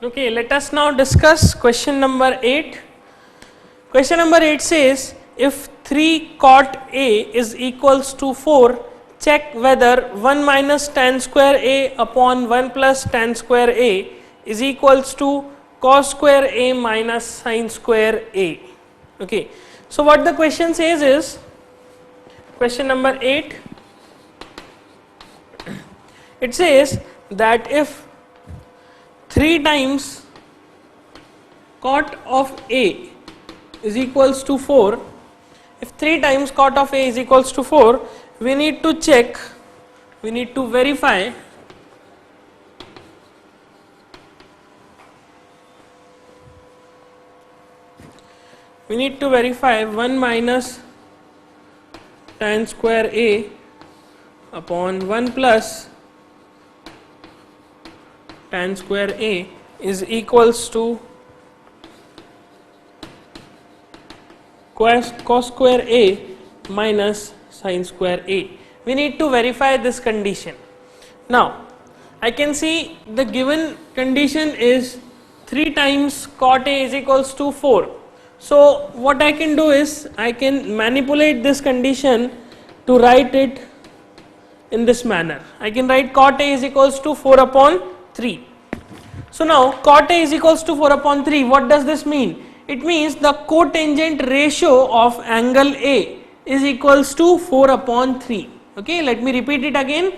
Okay, let us now discuss question number 8. Question number 8 says, if 3 cot A is equals to 4, check whether 1 minus tan square A upon 1 plus tan square A is equals to cos square A minus sin square A. Okay, so what the question says is, question number 8, it says that if 3 times cot of A is equals to 4, if 3 times cot of A is equals to 4, we need to check, we need to verify we need to verify 1 minus tan square A upon 1 plus tan square A is equals to cos square A minus sin square A. We need to verify this condition. Now, I can see the given condition is 3 times cot A is equals to 4. So, what I can do is, I can manipulate this condition to write it in this manner. I can write cot A is equals to 4 upon 3. So, now cot A is equals to 4 upon 3. What does this mean? It means the cotangent ratio of angle A is equals to 4 upon 3. Okay, let me repeat it again.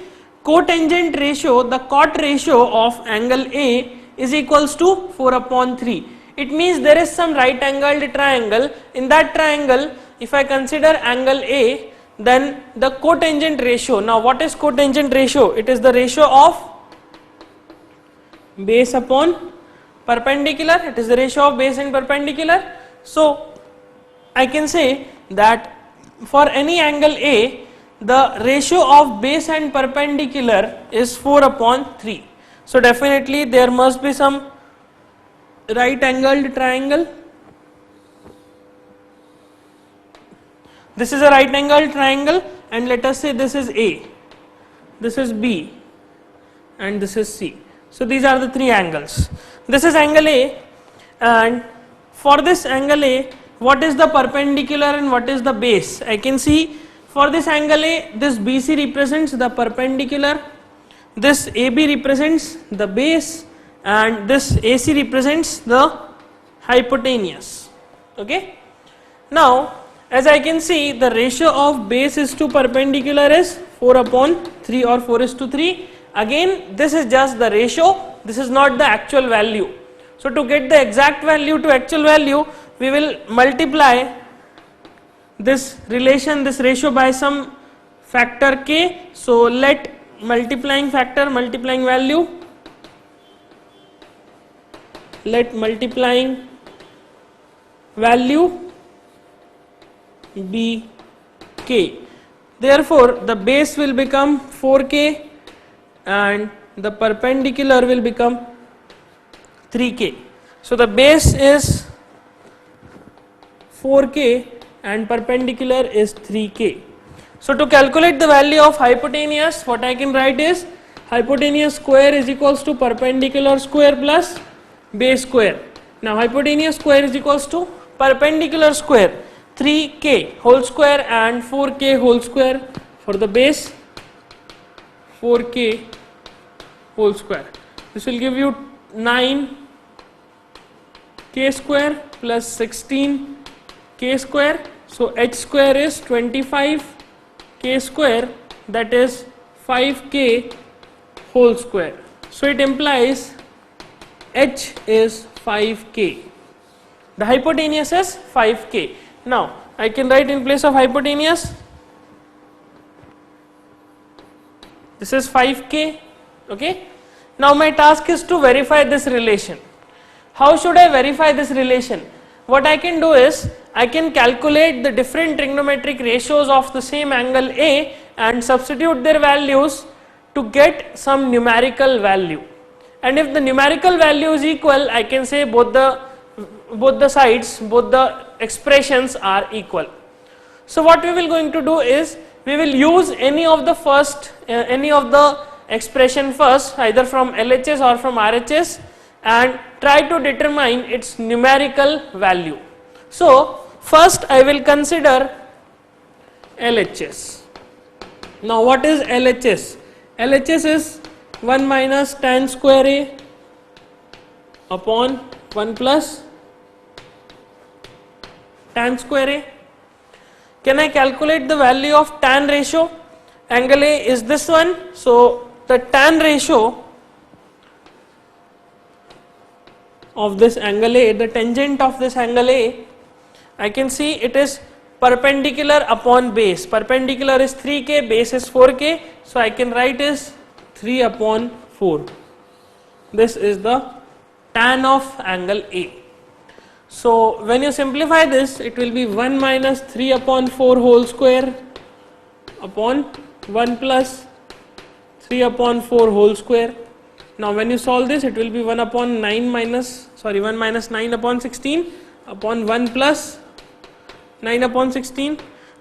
Cotangent ratio, the cot ratio of angle A is equals to 4 upon 3. It means there is some right angled triangle. In that triangle, if I consider angle A, then the cotangent ratio. Now, what is cotangent ratio? It is the ratio of base upon perpendicular. It is the ratio of base and perpendicular. So, I can say that for any angle A, the ratio of base and perpendicular is 4 upon 3. So, definitely there must be some right angled triangle. This is a right angled triangle, and let us say this is A, this is B, and this is C. So, these are the 3 angles. This is angle A, and for this angle A, what is the perpendicular and what is the base? I can see for this angle A, this BC represents the perpendicular, this AB represents the base, and this AC represents the hypotenuse. Okay. Now, as I can see, the ratio of base is to perpendicular is 4 upon 3 or 4 is to 3. Again, this is just the ratio, this is not the actual value. So, to get the exact value to actual value, we will multiply this relation, this ratio by some factor k. So, let multiplying factor, multiplying value, let multiplying value be k. Therefore, the base will become 4k and the perpendicular will become 3k. So, the base is 4k and perpendicular is 3k. So, to calculate the value of hypotenuse, what I can write is hypotenuse square is equals to perpendicular square plus base square. Now, hypotenuse square is equals to perpendicular square 3k whole square and 4k whole square for the base 4k whole square. This will give you 9k square plus 16k square. So, h square is 25k square, that is 5k whole square. So, it implies h is 5k. The hypotenuse is 5k. Now, I can write in place of hypotenuse, this is 5k. Okay. Now, my task is to verify this relation. How should I verify this relation? What I can do is, I can calculate the different trigonometric ratios of the same angle A and substitute their values to get some numerical value. And if the numerical value is equal, I can say both the sides, both the expressions are equal. So, what we will going to do is, we will use any of the expression first, either from LHS or from RHS, and try to determine its numerical value. So first I will consider LHS. Now what is LHS? LHS is 1 minus tan square A upon 1 plus tan square A. Can I calculate the value of tan ratio? Angle A is this one, so the tan ratio of this angle A, the tangent of this angle A, I can see it is perpendicular upon base. Perpendicular is 3k, base is 4k, so I can write is 3 upon 4. This is the tan of angle A. So when you simplify this, it will be 1 minus 3 upon 4 whole square upon 1 plus 3 upon 4 whole square. Now when you solve this, it will be 1 minus 9 upon 16 upon 1 plus 9 upon 16.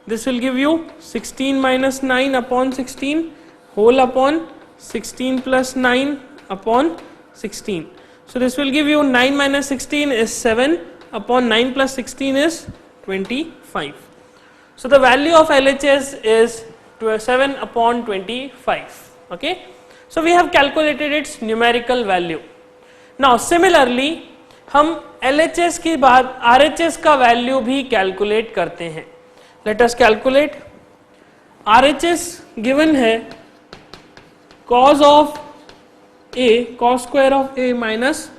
This will give you 16 minus 9 upon 16 whole upon 16 plus 9 upon 16. So this will give you 9 minus 16 is 7 upon 9 plus 16 is 25. So the value of LHS is 7 upon 25. Okay. So we have calculated its numerical value. Now similarly हम LHS के बाद RHS का value भी calculate करते हैं. Let us calculate. RHS given है cos of A, cos square of A minus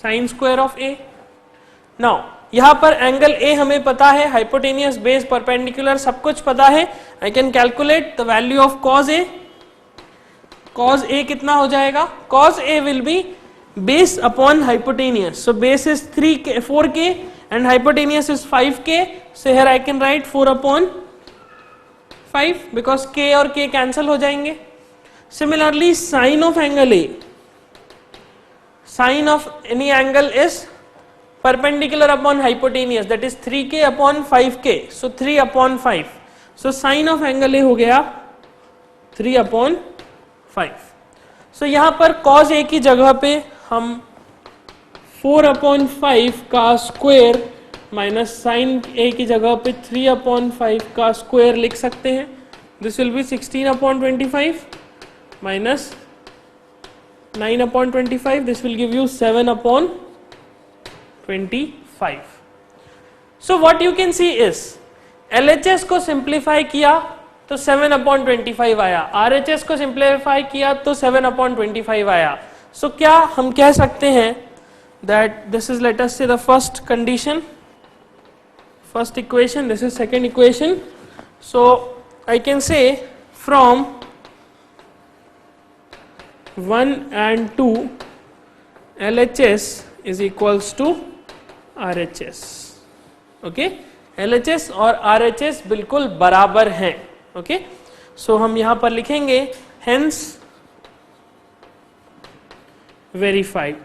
sine square of A. Now यहाँ पर एंगल A हमें पता है, हाइपोटेनियस, बेस, परपेंडिकुलर सब कुछ पता है. I can calculate the value of cos A. cos A कितना हो जाएगा? cos A will be base upon hypotenuse. So base is 4k and hypotenuse is 5k. So here I can write 4 upon 5 because k और k cancel हो जाएंगे. Similarly sine of angle A, sine of any angle is perpendicular upon hypotenuse, that is 3k upon 5k. So 3 upon 5. So sine of angle A हो गया 3 upon 5. So यहाँ पर cos A की जगह पे हम 4 upon 5 का स्क्वायर माइनस साइन A की जगह पे 3 upon 5 का स्क्वायर लिख सकते हैं. This will be 16 upon 25 minus 9 upon 25. This will give you 7 upon 25. So what you can see is LHS को सिंप्लीफाई किया तो 7 upon 25 आया, RHS को सिंप्लीफाई किया तो 7 upon 25 आया. सो क्या हम कह सकते हैं that this is, let us say, the first condition, first equation, this is second equation. So I can say from 1 and 2 LHS is equals to RHS. okay, LHS और RHS बिल्कुल बराबर हैं. okay, so हम यहाँ पर लिखेंगे hence verified.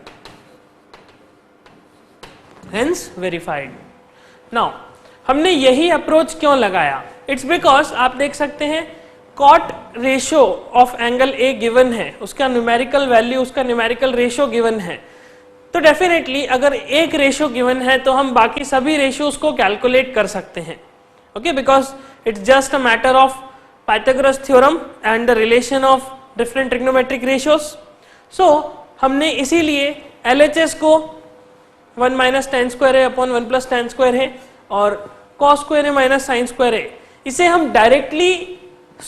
Hence verified. Now हमने यही अप्रोच क्यों लगाया? इट्स बिकॉज आप देख सकते हैं cot ratio of angle A given है, उसका न्यूमेरिकल वैल्यू, उसका न्यूमेरिकल रेशियो गिवन है. तो डेफिनेटली अगर एक रेशियो गिवन है तो हम बाकी सभी रेशियोज को कैलकुलेट कर सकते हैं. Okay, because it's just a matter of Pythagoras theorem and the relation of different trigonometric ratios. So हमने इसीलिए LHS को 1 माइनस tan स्क्वायर है अपॉन 1 प्लस tan स्क्वायर है और cos स्क्वायर है माइनस साइन स्क्वायर है. इसे हम डायरेक्टली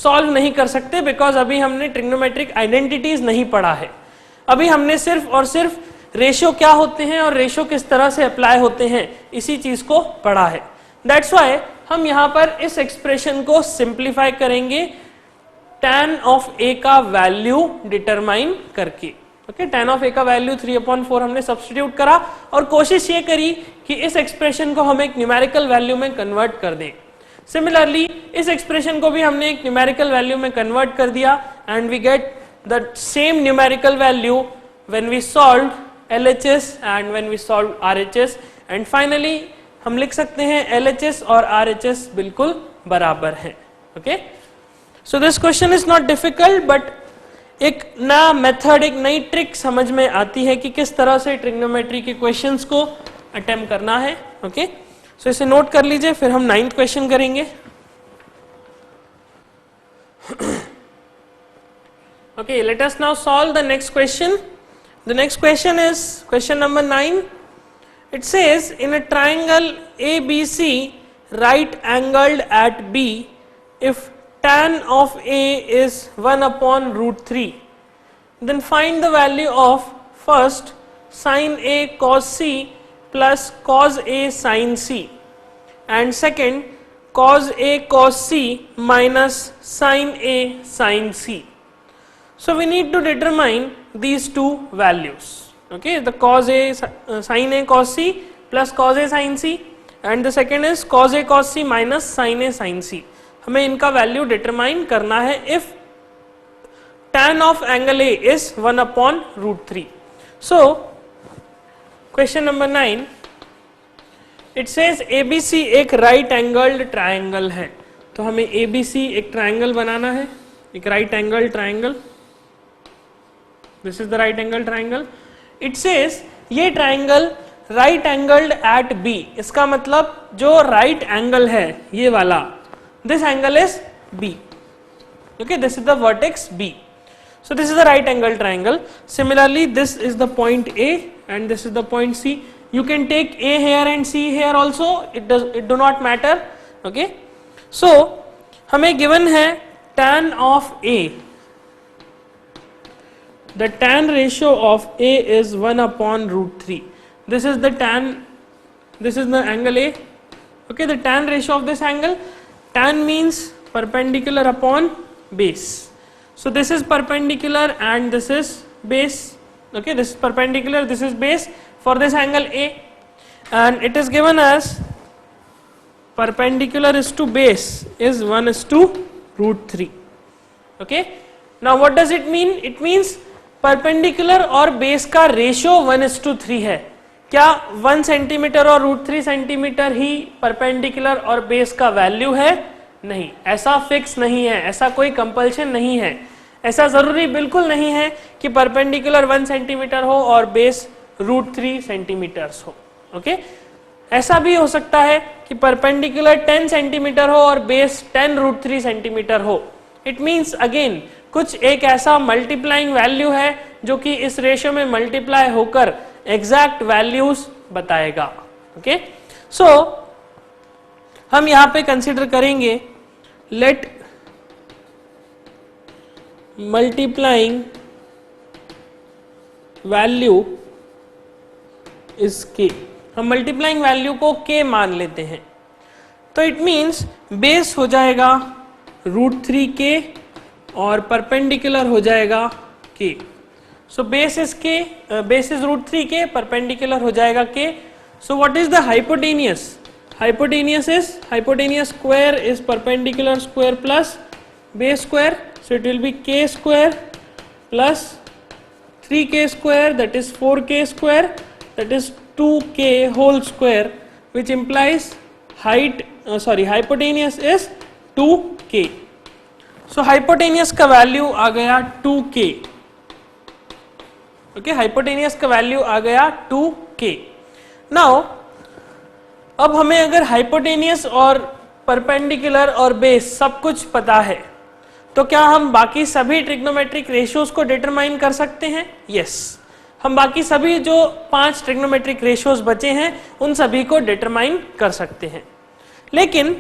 सॉल्व नहीं कर सकते बिकॉज अभी हमने ट्रिग्नोमेट्रिक आइडेंटिटीज नहीं पढ़ा है. अभी हमने सिर्फ और सिर्फ रेशियो क्या होते हैं और रेशियो किस तरह से अप्लाई होते हैं इसी चीज को पढ़ा है. दैट्स वाई हम यहाँ पर इस एक्सप्रेशन को सिंप्लीफाई करेंगे tan ऑफ A का वैल्यू डिटरमाइन करके. ओके, tan ऑफ A का वैल्यू 3/4 हमने सब्स्टिट्यूट करा और कोशिश ये करी कि इस एक्सप्रेशन को हम एक न्यूमेरिकल वैल्यू में कन्वर्ट कर दें. सिमिलरली इस एक्सप्रेशन को भी हमने एक न्यूमेरिकल वैल्यू में कन्वर्ट कर दिया and we get the same numerical value when we solve LHS and when we solve RHS. And finally हम लिख सकते हैं LHS और RHS बिल्कुल बराबर हैं. Okay, so this question is not difficult, but एक नया मेथड, एक नई ट्रिक समझ में आती है कि किस तरह से ट्रिग्नोमेट्री के क्वेश्चंस को अटेम्प्ट करना है. ओके, सो इसे नोट कर लीजिए, फिर हम 9th क्वेश्चन करेंगे. Okay, let us now solve the next question. The next question is question number 9. It says in a triangle ABC right angled at B, if tan of A is 1 upon root 3, then find the value of first sin A cos C plus cos A sin C, and second cos A cos C minus sin A sin C. So we need to determine these two values. Okay, the cos A sin A cos C plus cos A sin C, and the second is cos A cos C minus sin A sin C. हमें इनका value determine करना है if tan of angle A is 1 upon root 3. So question number 9, it says ABC एक right angled triangle है, तो हमें ABC एक triangle बनाना है, एक right angled triangle. This is the right angle triangle. It says ये triangle right angled at B, इसका मतलब जो right angle है ये वाला, this angle is B. Okay, this is the vertex B. So this is the right angle triangle. Similarly, this is the point A and this is the point C. You can take A here and C here also. It do not matter. Okay. So हमें given है tan of A. The tan ratio of A is 1 upon root 3. This is the tan. This is the angle A. Okay. The tan ratio of this angle. Tan means perpendicular upon base. So this is perpendicular and this is base. Okay, this is perpendicular, this is base for this angle A, and it is given as perpendicular is to base is 1 is to root 3. Okay, now what does it mean? It means perpendicular और base का ratio 1 is to 3 है. क्या 1 centimetre और root 3 centimetre ही perpendicular और base का value है? नहीं, ऐसा फिक्स नहीं है, ऐसा कोई कंपल्शन नहीं है, ऐसा जरूरी बिल्कुल नहीं है कि परपेंडिकुलर 1 सेंटीमीटर हो और बेस रूट 3 सेंटीमीटर्स हो. ओके, ऐसा भी हो सकता है कि परपेंडिकुलर 10 सेंटीमीटर हो और बेस 10 रूट 3 सेंटीमीटर हो. इट मीन्स अगेन कुछ एक ऐसा मल्टीप्लाइंग वैल्यू है जो कि इस रेशियो में मल्टीप्लाई होकर एग्जैक्ट वैल्यूज बताएगा. ओके, सो हम यहां पे कंसिडर करेंगे let multiplying value is k. हम मल्टीप्लाइंग वैल्यू को k मान लेते हैं, तो इट मीन्स बेस हो जाएगा रूट 3k और परपेंडिकुलर हो जाएगा k. So base is k, base is root 3k, perpendicular हो जाएगा k. So what is the hypotenuse? Hypotenuse is, hypotenuse square is perpendicular square plus base square. So it will be k square plus 3k square, that is 4k square, that is 2k whole square, which implies hypotenuse is 2k. So hypotenuse का value आ गया 2k. Okay, hypotenuse का value आ गया 2k. Now अब हमें अगर hypotenuse और perpendicular और base सब कुछ पता है, तो क्या हम बाकी सभी ट्रिग्नोमेट्रिक रेशियोज को डिटरमाइन कर सकते हैं? यस, हम बाकी सभी जो 5 ट्रिग्नोमेट्रिक रेशियोज बचे हैं उन सभी को डिटरमाइन कर सकते हैं. लेकिन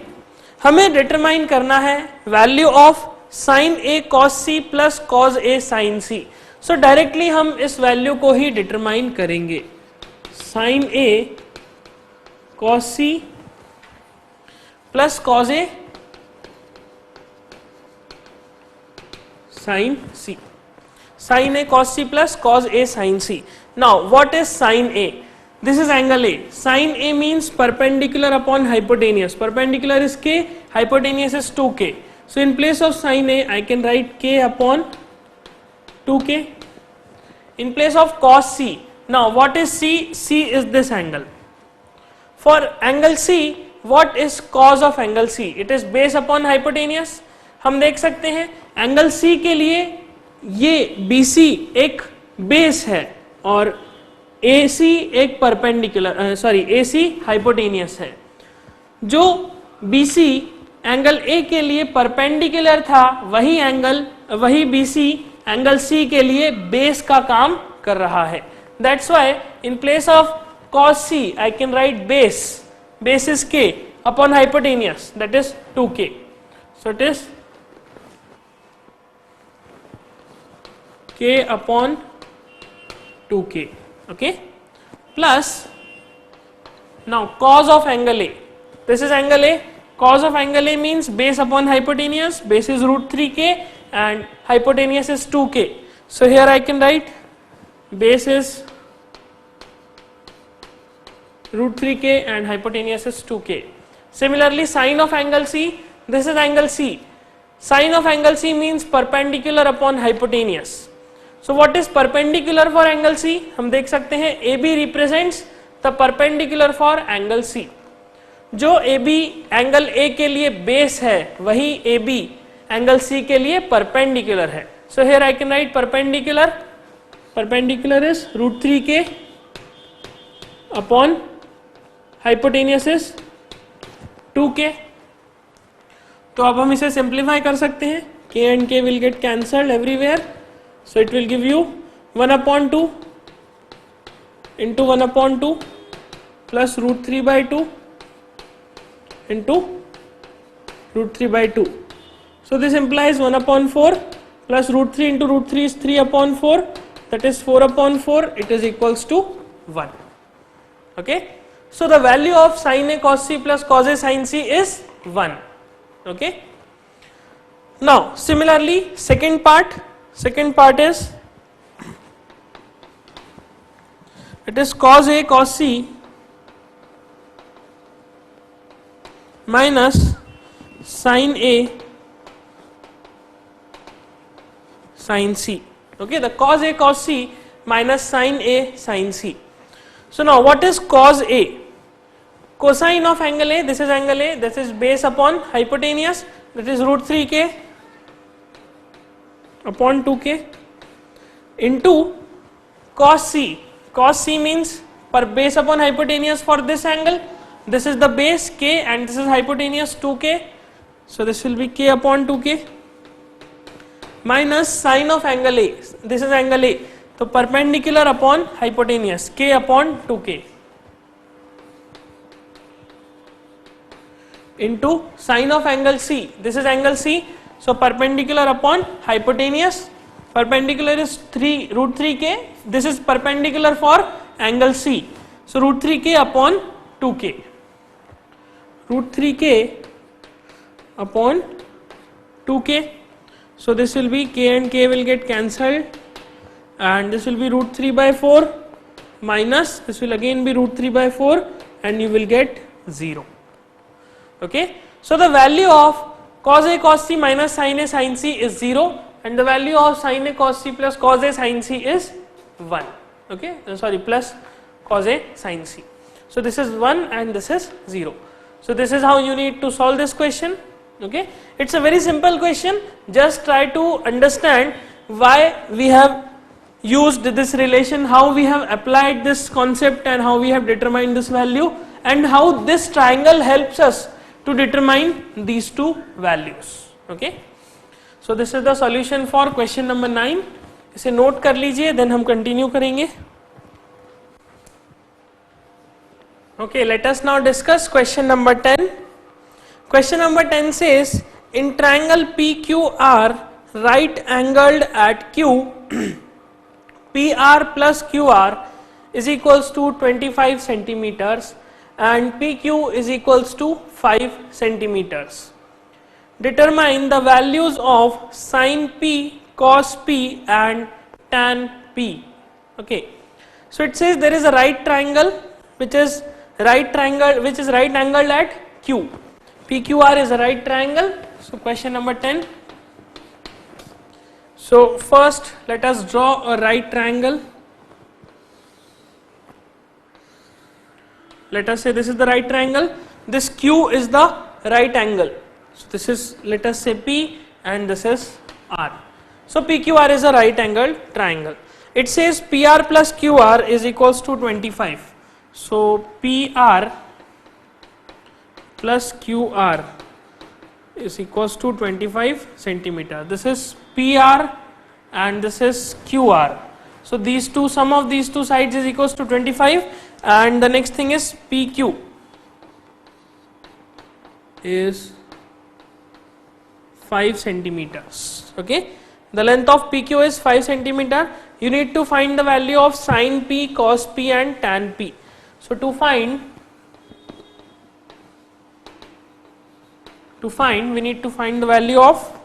हमें डिटरमाइन करना है value of sine A cos C plus cos A sine C. So directly हम इस वैल्यू को ही डिटरमाइन करेंगे. Sine A cos C plus cos A sine C. Sine A cos C plus cos A sine C. Now what is sine A? This is angle A. Sine A means perpendicular upon hypotenuse. Perpendicular is k, hypotenuse is 2k. So in place of sin A I can write k upon 2k. In place of cos C, now what is C? C is this angle. For angle C, what is cos of angle C? It is base upon hypotenuse. हम देख सकते हैं angle C के लिए ये BC एक base है और AC एक परपेंडिकुलर AC हाइपोटेनियस है। जो BC एंगल A के लिए परपेंडिकुलर था वही BC एंगल C के लिए बेस का काम कर रहा है। That's why in place of cos C I can write base is K upon hypotenuse, that is 2K. So it is K upon 2K, okay, plus now cos of angle A, this is angle A, cos of angle A means base upon hypotenuse, base is root 3K and hypotenuse is 2K. So here I can write base is root 3K and hypotenuse is 2K. Similarly, sine of angle C, this is angle C. Sine of angle C means perpendicular upon hypotenuse. So what is perpendicular for angle C? हम देख सकते हैं AB represents the perpendicular for angle C. जो AB angle A के लिए base है वही AB angle C के लिए perpendicular है. So here I can write perpendicular is root 3K upon hypotenuse is 2K. तो अब हम इसे सिंप्लीफाई कर सकते हैं. K and K will get cancelled everywhere. So it will give you 1 upon 2 into 1 upon 2 plus root 3 by 2 into root 3 by 2. So this implies 1 upon 4 plus root 3 into root 3 is 3 upon 4, that is 4 upon 4, it is equals to 1. Okay. So the value of sin A cos C plus cos A sin C is 1. Okay. Now similarly second part is, it is cos A cos C minus sin A sin C. Okay, the cos A cos C minus sin A sin C. So now what is cos A? Cosine of angle A, this is angle A, this is base upon hypotenuse, that is root 3K upon 2K into cos C. Cos C means per base upon hypotenuse for this angle. This is the base K and this is hypotenuse 2K. So this will be K upon 2K minus sine of angle A. This is angle A. So perpendicular upon hypotenuse K upon 2K into sine of angle C. This is angle C. So perpendicular upon hypotenuse, perpendicular is root 3K, this is perpendicular for angle C. So root 3K upon 2K, root 3K upon 2K. So this will be K and K will get cancelled and this will be root 3 by 4 minus this will again be root 3 by 4 and you will get 0. Okay. So the value of cos A cos C minus sin A sin C is 0 and the value of sin A cos C plus cos A sin C is 1. Okay, plus cos A sin C. So this is 1 and this is 0. So this is how you need to solve this question. Okay, it's a very simple question. Just try to understand why we have used this relation, how we have applied this concept and how we have determined this value and how this triangle helps us to determine these two values. Okay, so this is the solution for question number 9. इसे note कर लीजिए, then हम continue करेंगे. Okay, let us now discuss question number 10. Question number 10 says, in triangle PQR, right angled at Q, PR plus QR is equals to 25 centimeters and PQ is equals to 5 centimeters. Determine the values of sin P, cos P and tan P. Okay, so it says there is a right triangle which is right angled at Q. PQR is a right triangle. So question number 10. So first let us draw a right triangle. Let us say this is the right triangle. This Q is the right angle. So this is, let us say P and this is R. So PQR is a right angled triangle. It says PR plus QR is equals to 25. So PR plus QR is equals to 25 centimeter. This is PR and this is QR. So these two, sum of these two sides is equals to 25, and the next thing is PQ is 5 centimeters. Okay, the length of PQ is 5 centimeter. You need to find the value of sin P, cos P and tan P. So to find we need to find the value of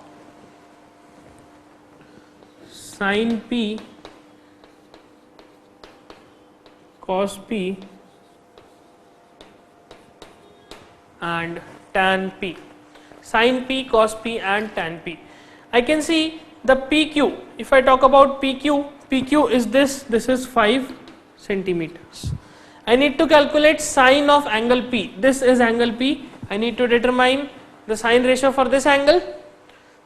sin P, cos P and tan P. Sin P, cos P and tan P. I can see the PQ. If I talk about PQ is this is 5 centimeters. I need to calculate sine of angle P. This is angle P. I need to determine the sine ratio for this angle.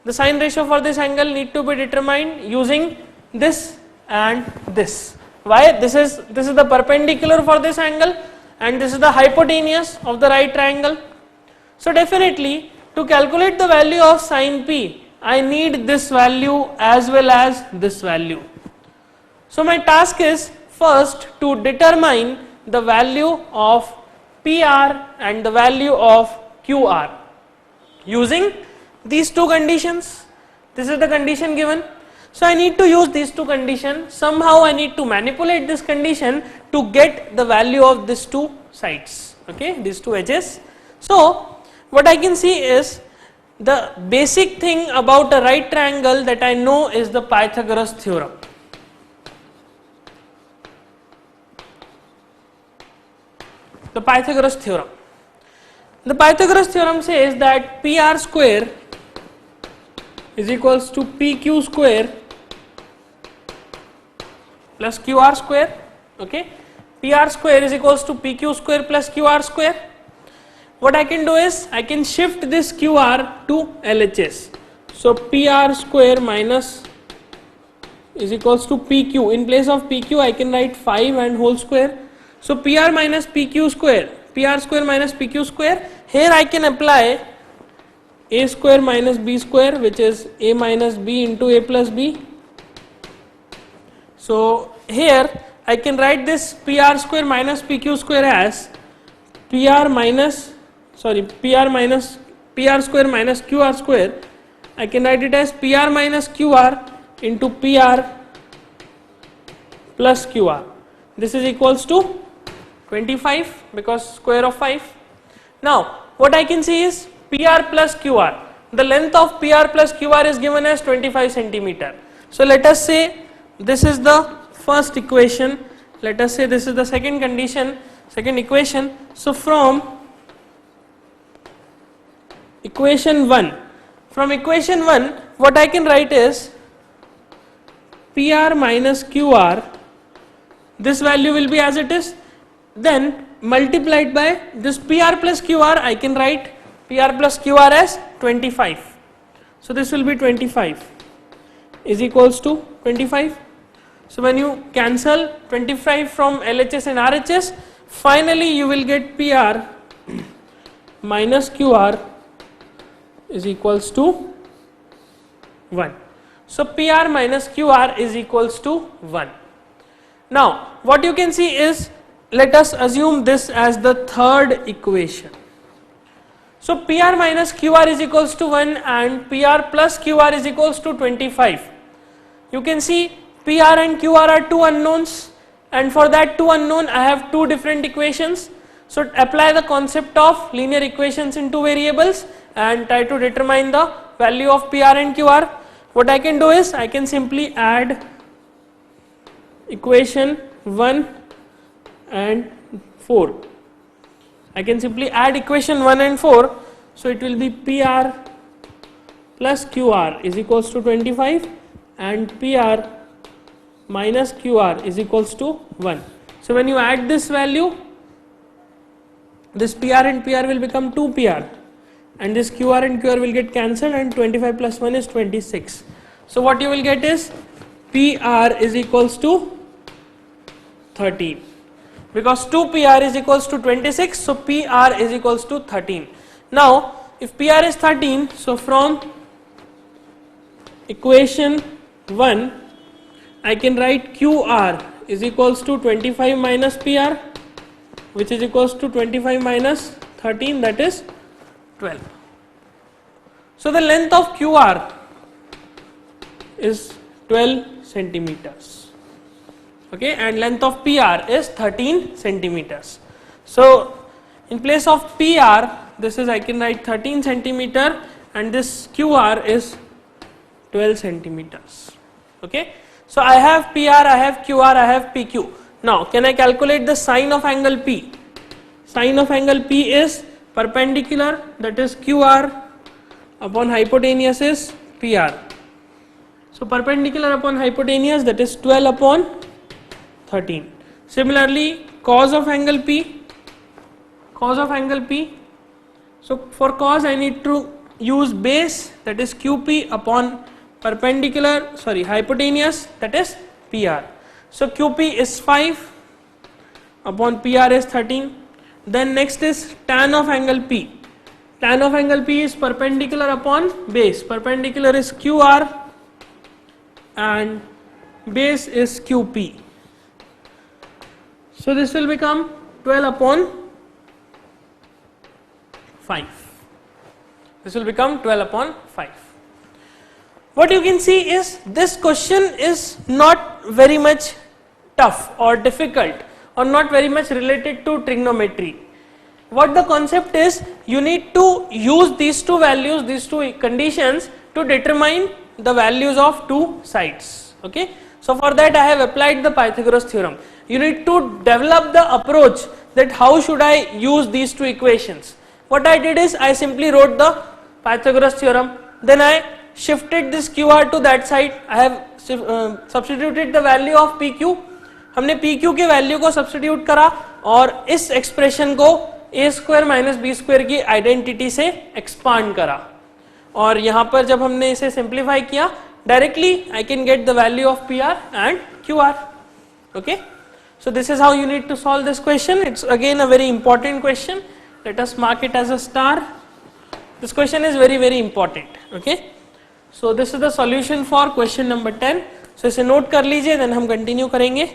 The sine ratio for this angle need to be determined using this and this. Why? This is the perpendicular for this angle and this is the hypotenuse of the right triangle. So definitely to calculate the value of sin P, I need this value as well as this value. So my task is first to determine the value of PR and the value of QR using these two conditions. This is the condition given. So I need to use these two conditions. Somehow I need to manipulate this condition to get the value of these two sides. Okay, these two edges. So what I can see is the basic thing about a right triangle that I know is the Pythagoras theorem. The Pythagoras theorem. The Pythagoras theorem says that PR square is equals to PQ square plus QR square. Okay, PR square is equals to PQ square plus QR square. What I can do is I can shift this QR to LHS. So PR square minus is equals to PQ. In place of PQ I can write 5 and whole square. So PR minus PQ square, PR square minus PQ square. Here I can apply A square minus B square, which is A minus B into A plus B. So here I can write this PR square minus PQ square as PR square minus QR square. I can write it as PR minus QR into PR plus QR. This is equals to 25 because square of 5. Now what I can see is PR plus QR. The length of PR plus QR is given as 25 centimeter. So let us say this is the first equation. Let us say this is the second condition, second equation. So from equation 1, what I can write is PR minus QR, this value will be as it is, then multiplied by this PR plus QR, I can write PR plus QR as 25. So this will be 25 is equals to 25. So when you cancel 25 from LHS and RHS, finally you will get PR minus QR is equals to 1. So PR minus QR is equals to 1. Now what you can see is, let us assume this as the third equation. So PR minus QR is equals to 1 and PR plus QR is equals to 25. You can see PR and QR are two unknowns, and for that two unknown I have two different equations. So apply the concept of linear equations in two variables and try to determine the value of PR and QR. What I can do is I can simply add equation 1 and 4. I can simply add equation 1 and 4. So it will be PR plus QR is equals to 25 and PR minus QR is equals to 1. So when you add this value, this PR and PR will become 2PR and this QR and QR will get cancelled and 25 plus 1 is 26. So what you will get is PR is equals to 13. Because 2 PR is equals to 26, so PR is equals to 13. Now, if PR is 13, so from equation 1, I can write QR is equals to 25 minus PR, which is equals to 25 minus 13, that is 12. So the length of QR is 12 centimeters. Okay, and length of PR is 13 centimeters. So in place of PR, this is, I can write 13 centimeter, and this QR is 12 centimeters. Okay, so I have PR, I have QR, I have PQ. Now can I calculate the sine of angle P? Sine of angle P is perpendicular, that is QR, upon hypotenuse is PR. So perpendicular upon hypotenuse, that is 12 upon 13. Similarly, cos of angle P, so for cos I need to use base, that is QP, upon hypotenuse, that is PR. So QP is 5 upon PR is 13. Then next is tan of angle P. Tan of angle P is perpendicular upon base. Perpendicular is QR and base is QP. So this will become 12 upon 5. This will become 12 upon 5. What you can see is this question is not very much tough or difficult or not very much related to trigonometry. What the concept is, you need to use these two values, these two conditions to determine the values of two sides. Okay. So for that I have applied the Pythagoras theorem. You need to develop the approach that how should I use these two equations. What I did is I simply wrote the Pythagoras theorem, then I shifted this QR to that side. I have substituted the value of PQ. हमने PQ के value को substitute करा और इस expression को a square minus B square की identity से expand करा, और यहाँ पर जब हमने इसे सिंप्लीफाई किया, directly I can get the value of PR and QR. Okay, so this is how you need to solve this question. It's again a very important question. Let us mark it as a star. This question is very very important. Okay, so this is the solution for question number 10. So इसे note कर लीजिए, then हम continue करेंगे.